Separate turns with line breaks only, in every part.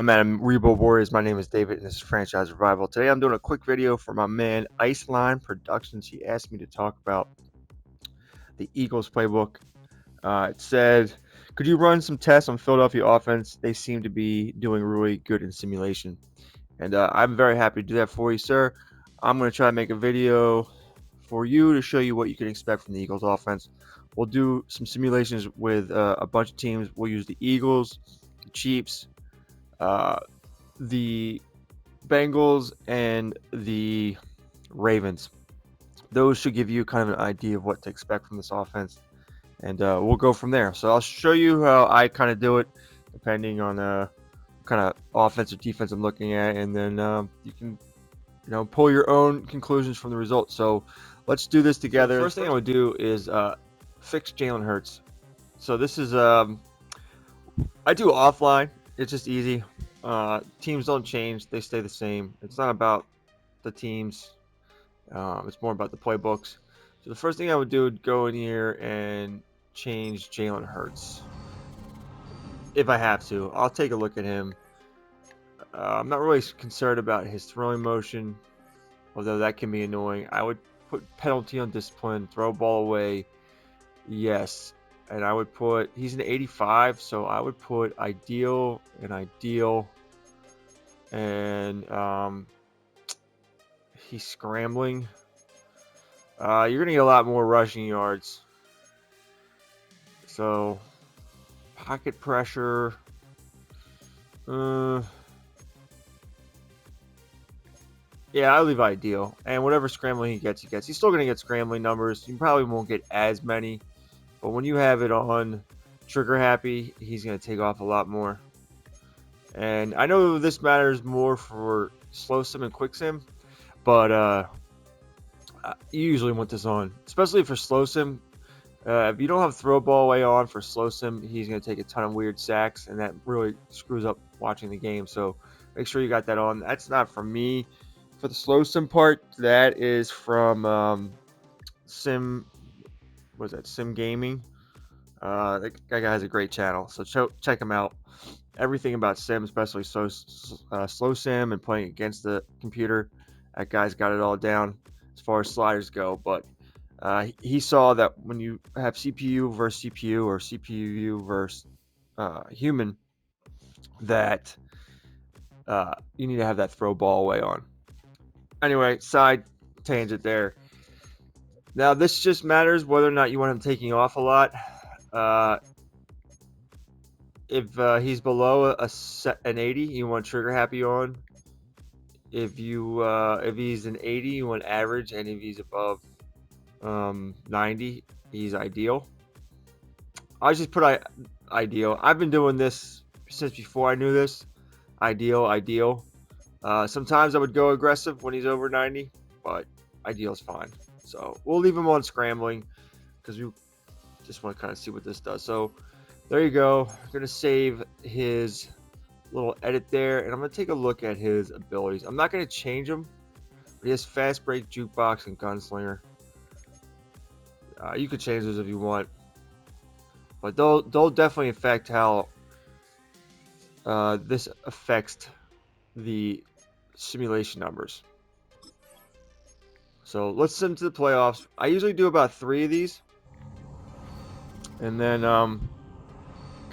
Madden Rebuild Warriors. My name is David, and this is Franchise Revival. Today, I'm doing a quick video for my man Iceline Productions. He asked me to talk about the Eagles playbook. It said, "Could you run some tests on Philadelphia offense? They seem to be doing really good in simulation." And I'm very happy to do that for you, sir. I'm going to try to make a video for you to show you what you can expect from the Eagles offense. We'll do some simulations with a bunch of teams. We'll use the Eagles, the Chiefs, uh, the Bengals, and the Ravens. Those should give you kind of an idea of what to expect from this offense, and we'll go from there. So I'll show you how I kind of do it, depending on kind of offense or defense I'm looking at, and then you can pull your own conclusions from the results. So let's do this together. So the first thing I would do is fix Jalen Hurts. So this is I do offline. It's just easy. Teams don't change; they stay the same. It's not about the teams. It's more about the playbooks. So the first thing I would do would go in here and change Jalen Hurts. If I have to, I'll take a look at him. I'm not really concerned about his throwing motion, although that can be annoying. I would put penalty on discipline, throw ball away, yes. And I would put, he's an 85, so I would put ideal and ideal. And he's scrambling. You're going to get a lot more rushing yards. So, pocket pressure. Yeah, I leave ideal. And whatever scrambling he gets, he gets. He's still going to get scrambling numbers. You probably won't get as many. But when you have it on trigger happy, he's going to take off a lot more. And I know this matters more for slow sim and quick sim, but you usually want this on, especially for slow sim. If you don't have throw ball way on for slow sim, he's going to take a ton of weird sacks, and that really screws up watching the game. So make sure you got that on. That's not from me. For the slow sim part, that is from Sim. What is that? Sim Gaming. That guy has a great channel, so check him out. Everything about sim, especially slow sim and playing against the computer, that guy's got it all down as far as sliders go. But he saw that when you have CPU versus CPU or CPU versus human, that you need to have that throw ball away on. Anyway, side tangent there. Now this just matters whether or not you want him taking off a lot. Uh, if he's below an 80, you want trigger happy on. If he's an 80, you want average, and if he's above 90, he's ideal. I just put ideal. I've been doing this since before I knew this. Ideal, ideal. Sometimes I would go aggressive when he's over 90, but ideal is fine. So we'll leave him on scrambling because we just want to kind of see what this does. So there you go. I'm going to save his little edit there, and I'm going to take a look at his abilities. I'm not going to change him, but he has fast break, jukebox, and gunslinger. You could change those if you want, but they'll definitely affect how this affects the simulation numbers. So let's send to the playoffs. I usually do about 3 of these, and then kind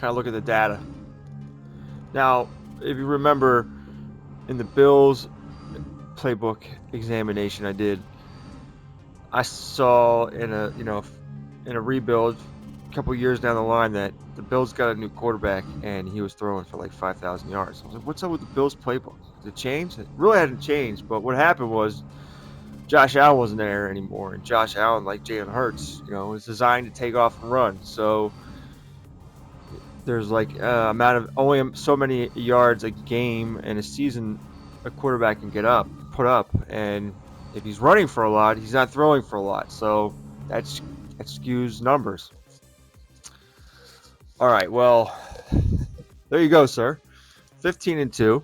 of look at the data. Now, if you remember, in the Bills playbook examination I did, I saw in a rebuild a couple years down the line that the Bills got a new quarterback and he was throwing for like 5,000 yards. I was like, what's up with the Bills playbook? Did it change? It really hadn't changed, but what happened was Josh Allen wasn't there anymore, and Josh Allen, like Jalen Hurts, was designed to take off and run. So there's like amount of only so many yards a game and a season a quarterback can put up, and if he's running for a lot, he's not throwing for a lot. So that skews numbers. All right, well, there you go, sir. 15-2.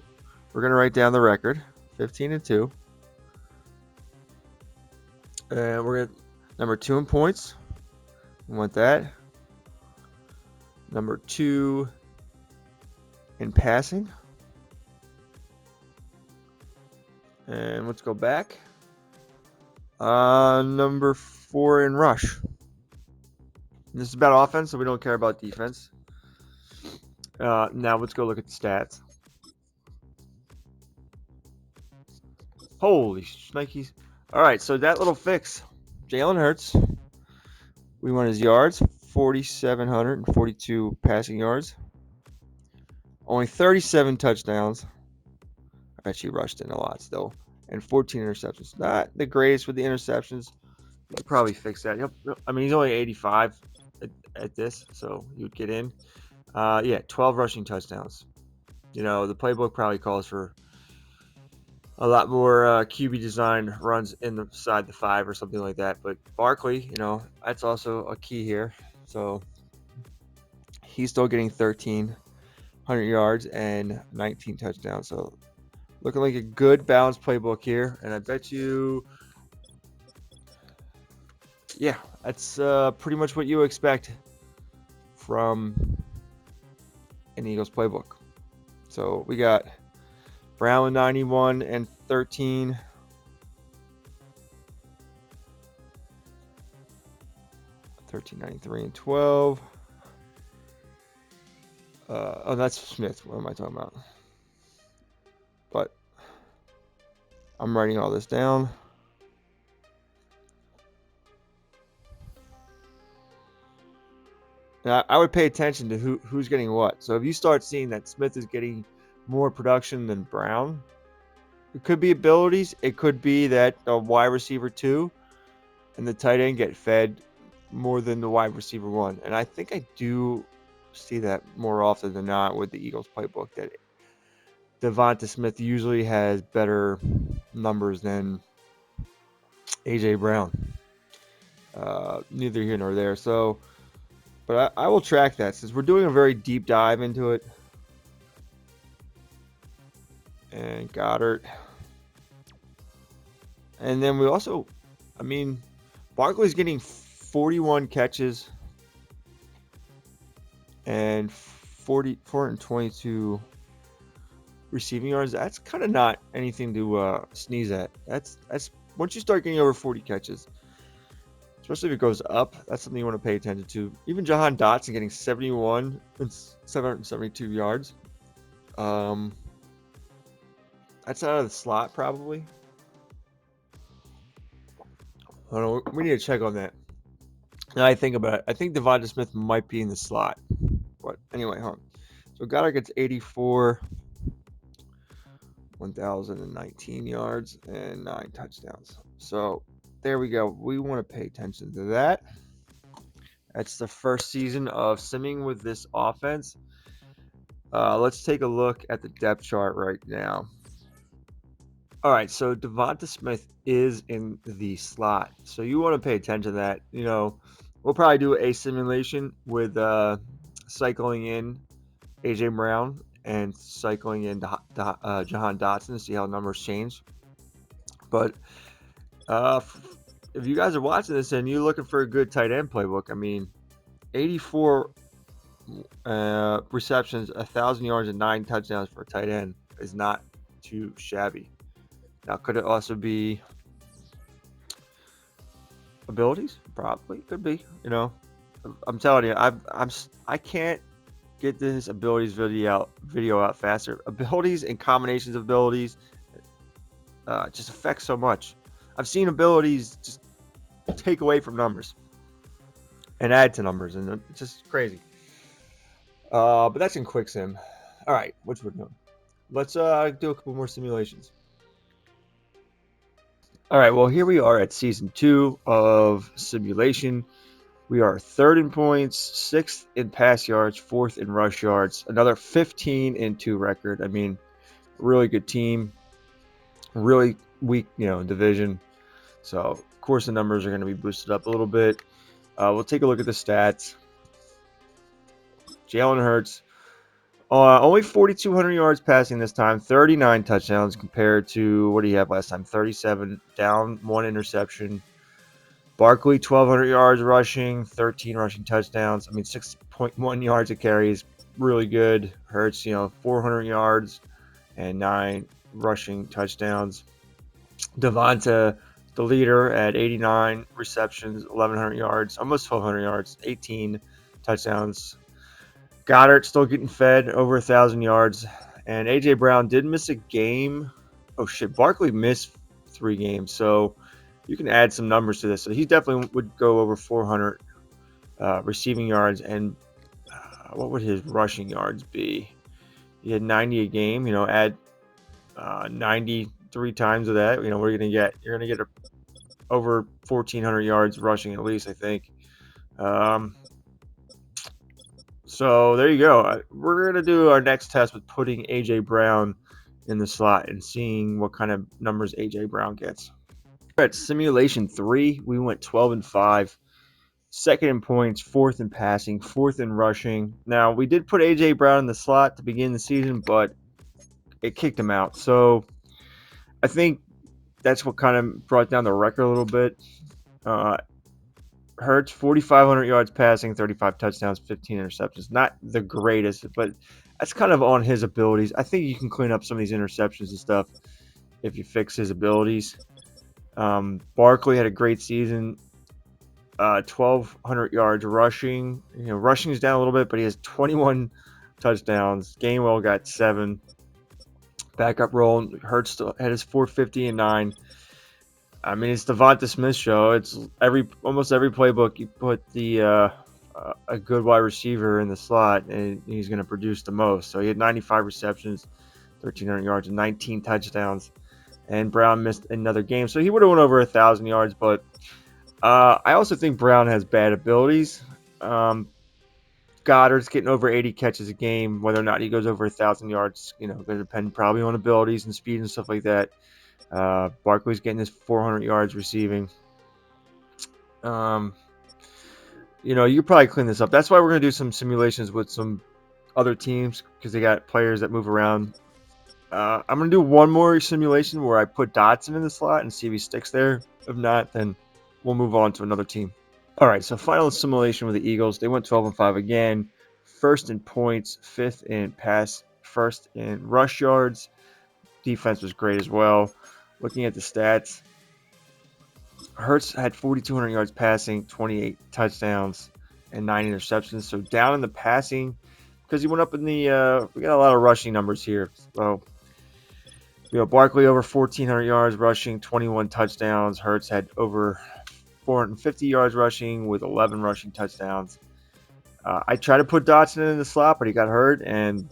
We're gonna write down the record. 15-2, and we're gonna number 2 in points. We want that. Number 2 in passing. And let's go back. Number 4 in rush. This is about offense, so we don't care about defense. Now let's go look at the stats. Holy shnikes. All right, so that little fix. Jalen Hurts. We want his yards, 4,742 passing yards. Only 37 touchdowns. I bet you rushed in a lot still. And 14 interceptions. Not the greatest with the interceptions. You could probably fix that. I mean, he's only 85 at this, so you would get in. Yeah, 12 rushing touchdowns. You know, the playbook probably calls for a lot more QB design runs inside the 5 or something like that. But Barkley, you know, that's also a key here. So he's still getting 1,300 yards and 19 touchdowns. So looking like a good balanced playbook here. And I bet you, yeah, that's pretty much what you expect from an Eagles playbook. So we got Brown with 91 and 13. $13.93 and 12. Oh, that's Smith. What am I talking about? But I'm writing all this down. Now, I would pay attention to who's getting what. So if you start seeing that Smith is getting more production than Brown, it could be abilities. It could be that a wide receiver 2 and the tight end get fed more than the wide receiver 1. And I think I do see that more often than not with the Eagles playbook, that Devonta Smith usually has better numbers than A.J. Brown. Neither here nor there. So, but I will track that since we're doing a very deep dive into it. And Goddard. And then we also, I mean, Barkley's getting 41 catches and 422 receiving yards. That's kind of not anything to sneeze at. That's once you start getting over 40 catches, especially if it goes up, that's something you want to pay attention to. Even Jahan Dotson getting 71 and 772 yards. That's out of the slot probably. I don't know. We need to check on that. Now I think about it, I think Devonta Smith might be in the slot. But anyway, So Goddard gets 84, 1,019 yards, and 9 touchdowns. So there we go. We want to pay attention to that. That's the first season of simming with this offense. Let's take a look at the depth chart right now. All right, so Devonta Smith is in the slot, so you want to pay attention to that. You know, we'll probably do a simulation with cycling in AJ Brown and cycling in Jahan Dotson to see how numbers change. But if you guys are watching this and you're looking for a good tight end playbook, I mean, 84 receptions, 1,000 yards, and 9 touchdowns for a tight end is not too shabby. Now, could it also be abilities? Probably could be. You know, I'm telling you, I can't get this abilities video out faster. Abilities and combinations of abilities just affect so much. I've seen abilities just take away from numbers and add to numbers, and it's just crazy. But that's in quick sim. All right, which we're doing. Let's do a couple more simulations. All right, well, here we are at season 2 of simulation. We are 3rd in points, 6th in pass yards, 4th in rush yards, another 15-2 record. I mean, really good team, really weak, division. So, of course, the numbers are going to be boosted up a little bit. We'll take a look at the stats. Jalen Hurts, only 4,200 yards passing this time, 39 touchdowns compared to what he had last time, 37, down 1 interception. Barkley, 1,200 yards rushing, 13 rushing touchdowns. I mean, 6.1 yards a carry is really good. Hurts, 400 yards and 9 rushing touchdowns. Devonta, the leader, at 89 receptions, 1,100 yards, almost 1,200 yards, 18 touchdowns. Goddard still getting fed over 1,000 yards. And A.J. Brown did miss a game. Oh, shit. Barkley missed 3 games. So you can add some numbers to this. So he definitely would go over 400 receiving yards. And what would his rushing yards be? He had 90 a game. Add 93 times of that. What are you going to get? You're going to get over 1,400 yards rushing at least, I think. So there you go. We're going to do our next test with putting A.J. Brown in the slot and seeing what kind of numbers A.J. Brown gets. At simulation 3, we went 12-5. Second in points, fourth in passing, fourth in rushing. Now, we did put A.J. Brown in the slot to begin the season, but it kicked him out. So I think that's what kind of brought down the record a little bit. Hurts, 4,500 yards passing, 35 touchdowns, 15 interceptions. Not the greatest, but that's kind of on his abilities. I think you can clean up some of these interceptions and stuff if you fix his abilities. Barkley had a great season, 1,200 yards rushing. Rushing is down a little bit, but he has 21 touchdowns. Gainwell got 7. Backup role, Hurts still had his 450 and 9. I mean, it's Devonta Smith show. It's almost every playbook you put a good wide receiver in the slot, and he's going to produce the most. So he had 95 receptions, 1,300 yards, and 19 touchdowns. And Brown missed another game, so he would have went over 1,000 yards. But I also think Brown has bad abilities. Goddard's getting over 80 catches a game. Whether or not he goes over 1,000 yards, going to depend probably on abilities and speed and stuff like that. Barkley's getting his 400 yards receiving. You could probably clean this up. That's why we're going to do some simulations with some other teams because they got players that move around. I'm going to do one more simulation where I put Dotson in the slot and see if he sticks there. If not, then we'll move on to another team. All right, so final simulation with the Eagles. They went 12-5 again. First in points, fifth in pass, first in rush yards. Defense was great as well. Looking at the stats, Hurts had 4,200 yards passing, 28 touchdowns, and 9 interceptions. So down in the passing because he went up in the we got a lot of rushing numbers here. So, Barkley over 1,400 yards rushing, 21 touchdowns. Hurts had over 450 yards rushing with 11 rushing touchdowns. I tried to put Dotson in the slot, but he got hurt, and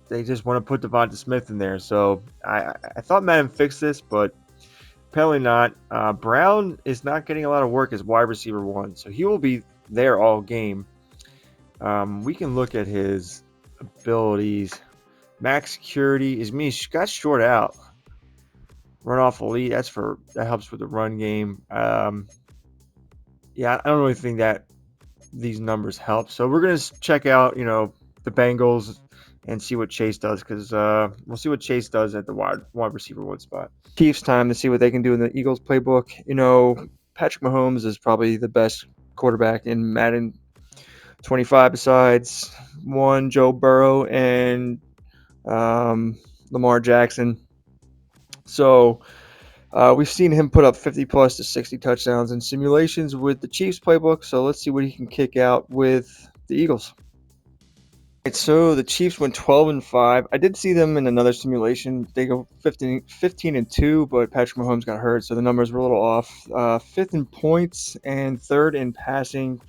they just want to put Devonta Smith in there. So I thought Madden fixed this, but apparently not. Brown is not getting a lot of work as wide receiver 1, so he will be there all game. We can look at his abilities. Max security got short out. Run off elite. That helps with the run game. Yeah, I don't really think that these numbers help. So we're gonna check out, the Bengals and see what Chase does because we'll see what Chase does at the wide receiver 1 spot. Chiefs time to see what they can do in the Eagles playbook. Patrick Mahomes is probably the best quarterback in Madden 25 besides one Joe Burrow and Lamar Jackson. So we've seen him put up 50 plus to 60 touchdowns in simulations with the Chiefs playbook. So let's see what he can kick out with the Eagles. Right, so the Chiefs went 12-5. I did see them in another simulation. They go 15-2, but Patrick Mahomes got hurt, so the numbers were a little off. Fifth in points and third in passing,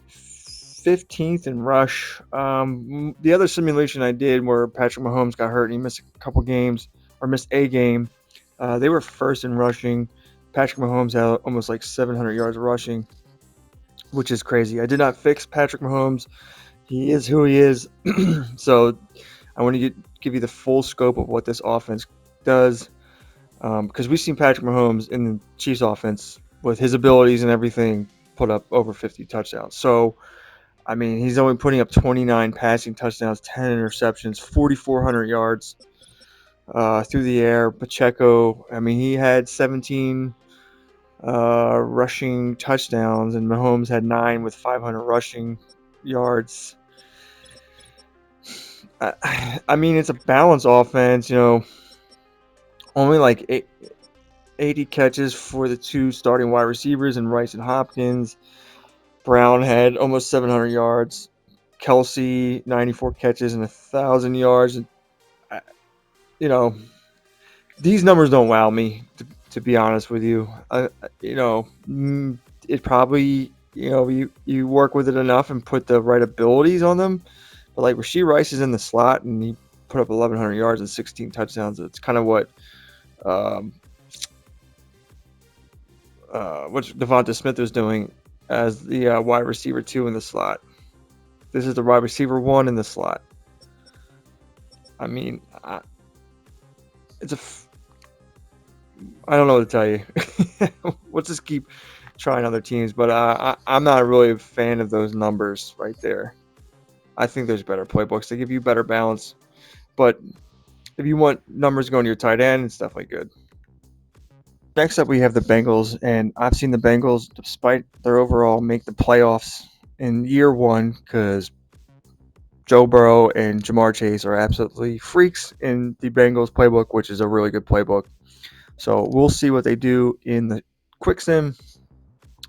15th in rush. The other simulation I did where Patrick Mahomes got hurt and he missed a couple games or missed a game. They were first in rushing. Patrick Mahomes had almost like 700 yards rushing, which is crazy. I did not fix Patrick Mahomes. He is who he is. So I want to give you the full scope of what this offense does because we've seen Patrick Mahomes in the Chiefs offense with his abilities and everything put up over 50 touchdowns. So, I mean, he's only putting up 29 passing touchdowns, 10 interceptions, 4,400 yards through the air. Pacheco, I mean, he had 17 rushing touchdowns, and Mahomes had 9 with 500 rushing yards. I mean, it's a balanced offense, only like 80 catches for the two starting wide receivers in Rice and Hopkins. Brown had almost 700 yards. Kelsey, 94 catches and 1,000 yards. You know, these numbers don't wow me, to be honest with you. You know, it probably, you work with it enough and put the right abilities on them. But like Rashee Rice is in the slot and he put up 1,100 yards and 16 touchdowns. It's kind of um, what Devonta Smith was doing as the wide receiver 2 in the slot. This is the wide receiver 1 in the slot. I mean, it's a I don't know what to tell you. Let's just keep trying other teams, but I'm not really a fan of those numbers right there. I think there's better playbooks. They give you better balance, but if you want numbers going to your tight end, it's definitely good. Next up, we have the Bengals, and I've seen the Bengals, despite their overall, make the playoffs in year one because Joe Burrow and Jamar Chase are absolutely freaks in the Bengals playbook, which is a really good playbook. So we'll see what they do in the quick sim.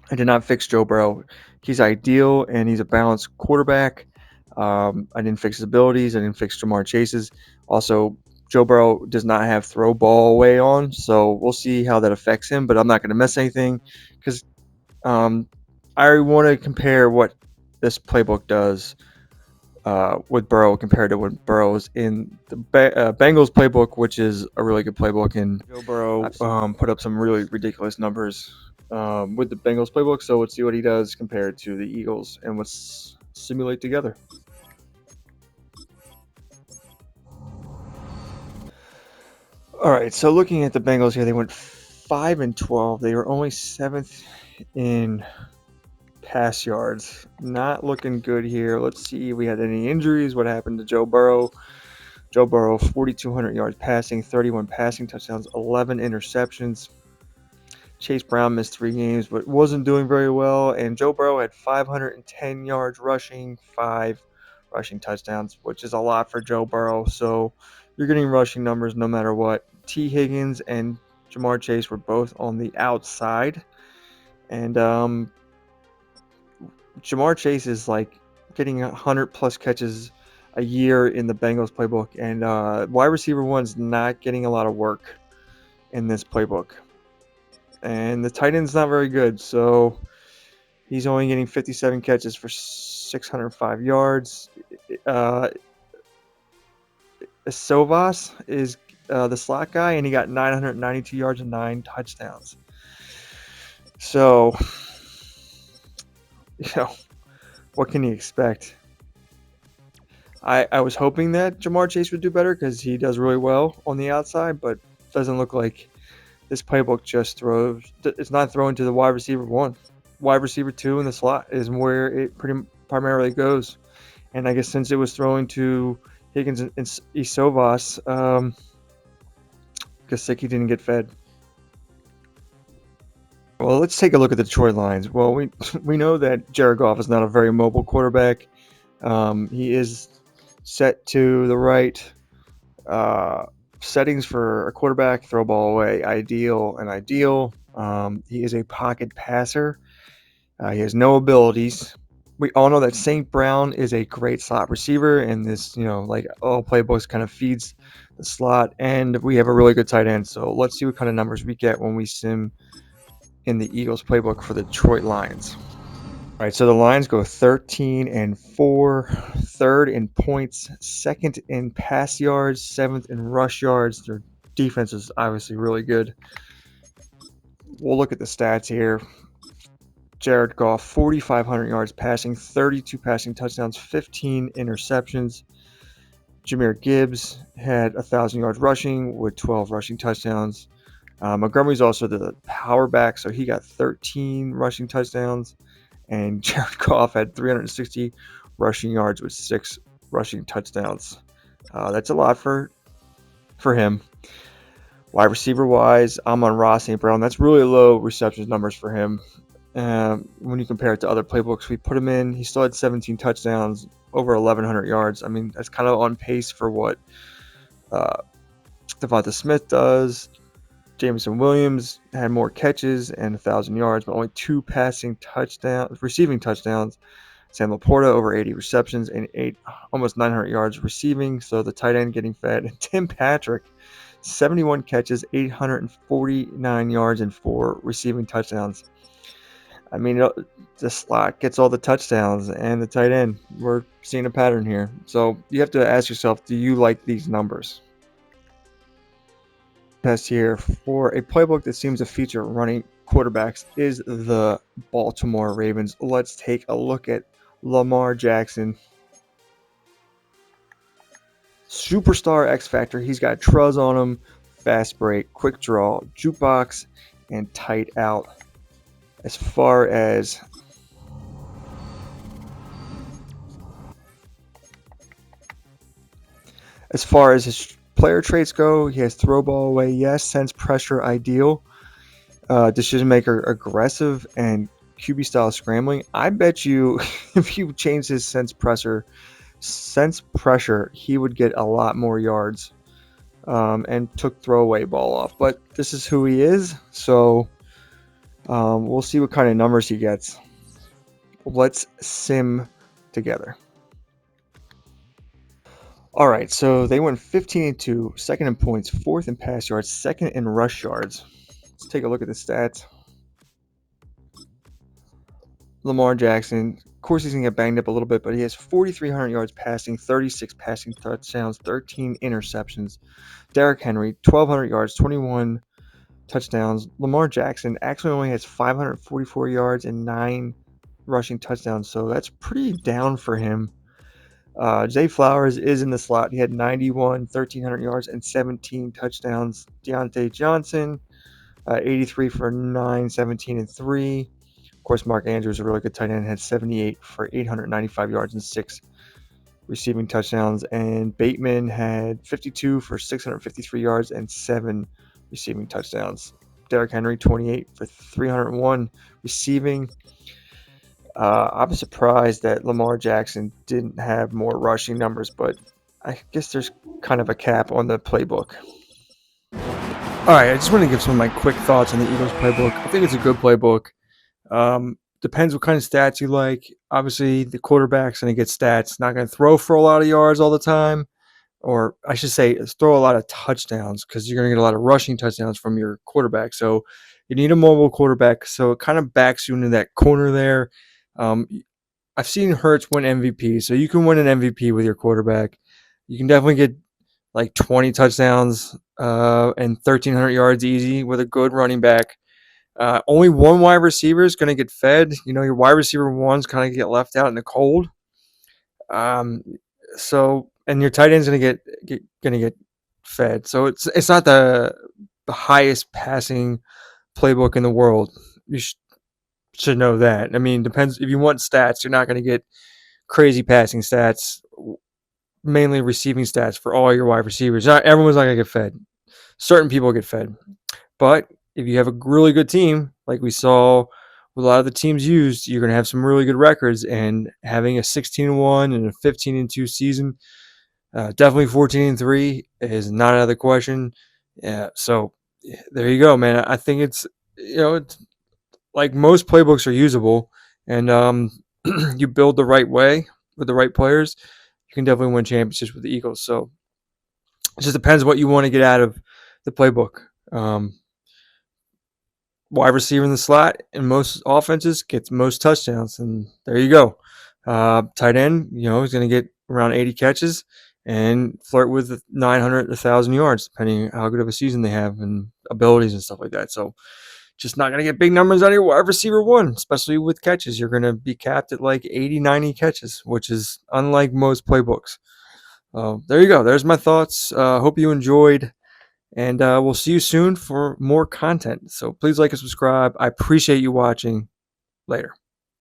I did not fix Joe Burrow. He's ideal and he's a balanced quarterback. I didn't fix his abilities. I didn't fix Jamar Chase's. Also, Joe Burrow does not have throw ball away on, so we'll see how that affects him. But I'm not going to miss anything because I want to compare what this playbook does with Burrow compared to what Burrow's in the Bengals playbook, which is a really good playbook. And Joe Burrow put up some really ridiculous numbers with the Bengals playbook. So let's see what he does compared to the Eagles, and let's simulate together. All right, so looking at the Bengals here, they went 5-12. They were only 7th in pass yards. Not looking good here. Let's see if we had any injuries. What happened to Joe Burrow? Joe Burrow, 4,200 yards passing, 31 passing touchdowns, 11 interceptions. Chase Brown missed 3 games, but wasn't doing very well. And Joe Burrow had 510 yards rushing, 5 rushing touchdowns, which is a lot for Joe Burrow. So you're getting rushing numbers no matter what. T. Higgins and Jamar Chase were both on the outside. And Jamar Chase is like getting 100 plus catches a year in the Bengals playbook, and wide receiver 1's not getting a lot of work in this playbook. And the tight end's not very good, so he's only getting 57 catches for 605 yards. Sovas is the slot guy, and he got 992 yards and 9 touchdowns. So, what can you expect? I was hoping that Jamar Chase would do better because he does really well on the outside, but it doesn't look like this playbook just throws. It's not thrown to the wide receiver 1. Wide receiver 2 in the slot is where it primarily goes. And I guess since it was throwing to Higgins and Isovas, Gesicki didn't get fed. Well, let's take a look at the Detroit Lions. Well, we know that Jared Goff is not a very mobile quarterback. He is set to the right settings for a quarterback, throw ball away, ideal. He is a pocket passer. He has no abilities. We all know that St. Brown is a great slot receiver, and this, like all playbooks, kind of feeds the slot. And we have a really good tight end. So let's see what kind of numbers we get when we sim in the Eagles playbook for the Detroit Lions. All right, so the Lions go 13-4, 3rd in points, 2nd in pass yards, 7th in rush yards. Their defense is obviously really good. We'll look at the stats here. Jared Goff, 4,500 yards passing, 32 passing touchdowns, 15 interceptions. Jahmyr Gibbs had 1,000 yards rushing with 12 rushing touchdowns. Montgomery's also the power back, so he got 13 rushing touchdowns. And Jared Goff had 360 rushing yards with 6 rushing touchdowns. That's a lot for him. Wide receiver wise, I'm on Ross St. Brown. That's really low receptions numbers for him. When you compare it to other playbooks we put him in, he still had 17 touchdowns, over 1,100 yards. I mean, that's kind of on pace for what Devonta Smith does. Jameson Williams had more catches and 1,000 yards, but only 2 receiving touchdowns. Sam Laporta over 80 receptions and almost 900 yards receiving. So the tight end getting fed. And Tim Patrick, 71 catches, 849 yards, and 4 receiving touchdowns. I mean, the slot gets all the touchdowns and the tight end. We're seeing a pattern here. So you have to ask yourself, do you like these numbers? Best here for a playbook that seems to feature running quarterbacks is the Baltimore Ravens. Let's take a look at Lamar Jackson. Superstar X Factor. He's got truz on him, fast break, quick draw, jukebox, and tight out. As far as his player traits go, he has throw ball away, yes, sense pressure, ideal, decision maker, aggressive, and QB style scrambling. I bet you if you change his sense pressure, he would get a lot more yards, and took throwaway ball off. But this is who he is, so we'll see what kind of numbers he gets. Let's sim together. All right, so they went 15-2, second in points, fourth in pass yards, second in rush yards. Let's take a look at the stats. Lamar Jackson, of course, he's going to get banged up a little bit, but he has 4,300 yards passing, 36 passing touchdowns, 13 interceptions. Derrick Henry, 1,200 yards, 21 touchdowns. Lamar Jackson actually only has 544 yards and 9 rushing touchdowns, so that's pretty down for him. Zay Flowers is in the slot. He had 91, 1,300 yards, and 17 touchdowns. Deontay Johnson, 83 for 9, 17 and 3. Of course, Mark Andrews, a really good tight end, had 78 for 895 yards and 6 receiving touchdowns. And Bateman had 52 for 653 yards and 7 receiving touchdowns. Derrick Henry, 28 for 301 receiving. I'm surprised that Lamar Jackson didn't have more rushing numbers, but I guess there's kind of a cap on the playbook. All right, I just want to give some of my quick thoughts on the Eagles playbook. I think it's a good playbook. Depends what kind of stats you like. Obviously, the quarterback's going to get stats. Not going to throw for a lot of yards all the time, or I should say throw a lot of touchdowns, because you're going to get a lot of rushing touchdowns from your quarterback. So you need a mobile quarterback. So it kind of backs you into that corner there. I've seen Hurts win MVP, so you can win an MVP with your quarterback. You can definitely get like 20 touchdowns and 1,300 yards easy with a good running back. Only one wide receiver is going to get fed. You know, your wide receiver one's kind of get left out in the cold. So, and your tight end's going to get fed. So it's not the highest passing playbook in the world. You should know that. I mean, depends. If you want stats, you're not going to get crazy passing stats, mainly receiving stats for all your wide receivers. Not everyone's not going to get fed. Certain people get fed. But if you have a really good team, like we saw with a lot of the teams used, you're going to have some really good records. And having a 16-1 and a 15-2 season, definitely 14-3 is not out of the question. Yeah, so there you go, man. I think it's like most playbooks are usable, and you build the right way with the right players, you can definitely win championships with the Eagles. So it just depends what you want to get out of the playbook. Wide receiver in the slot in most offenses gets most touchdowns, and there you go. Tight end, he's going to get around 80 catches and flirt with 900, 1,000 yards, depending on how good of a season they have and abilities and stuff like that. So just not going to get big numbers out of your wide receiver one, especially with catches. You're going to be capped at like 80, 90 catches, which is unlike most playbooks. There you go. There's my thoughts. Hope you enjoyed, and we'll see you soon for more content. So please like and subscribe. I appreciate you watching. Later.